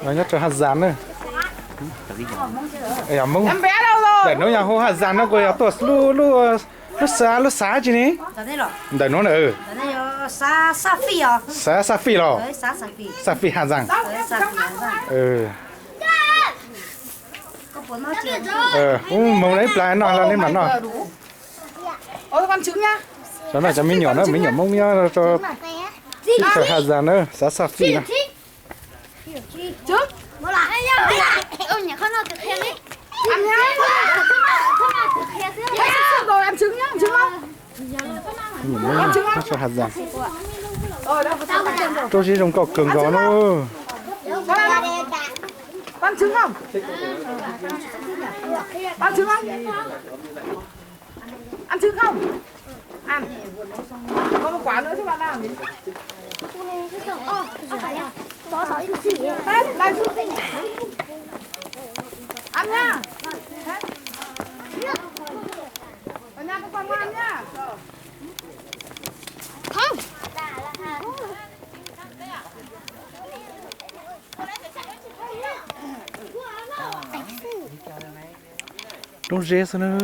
nó nhất cho hạt rán nữa em mông Em bé đâu rồi? để nó nhà hô hạt rán nó coi tuột lu xá chứ ní để nó nữa sa phi à sa phi rồi sa phi sa phi hạt rán mông lấy plái nó là lên mặt nó Ôi con trứng nhá. cho nó cho mình nhỏ mông nhá cho hạt rán nữa sa phi nè Trứng. Mua lại ông nhà con nào thực hiện đi. Ăn nhá. Rồi ăn trứng nhá, trứng không? mông cho hạt rán Đâu cho chị dùng cọc cường gió nó Ăn trứng không? Ăn trứng không? Ăn trứng không? Ăn. Có một quả nữa chứ bạn làm gì? Hết, đây. Ăn nhá. Ở nhà các con ăn nhá. Không. đông dê nữa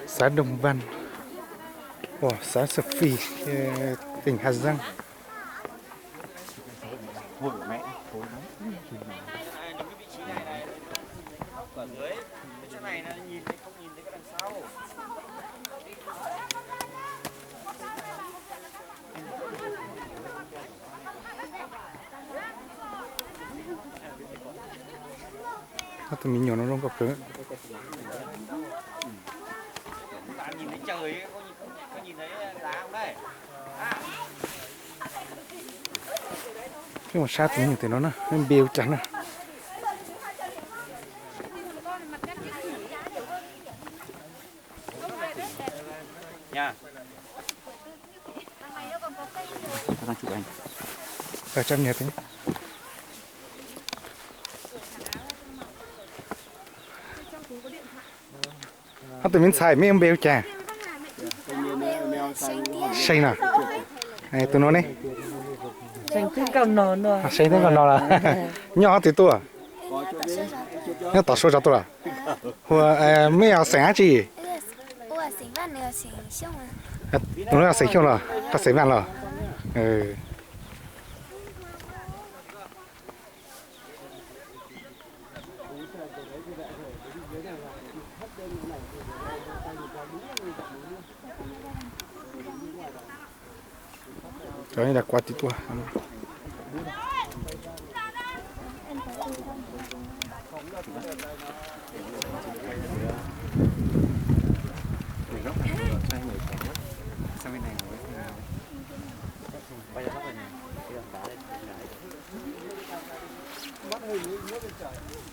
xã Đồng Văn xã Sập Phì tỉnh Hà Giang tụi mình nhỏ nó không có cứng nhìn thấy trời ấy, có nhìn thấy lá không đây? khi mà sát tụi mình thì nó bêu trắng nè Nha. Tao đang chụp ảnh. ở trong nhà thế tụi mình xài mấy em bêu trà xay nè này tụi nó này Thành cứ cầm nón rồi. xay thế còn nó là nhỏ thì tua nó tao số cho tôi là mấy ao sáng gì nó là sáng không rồi ta sáng vàng rồi Đó là qua tí tua. Bắt hơi nước ở trời.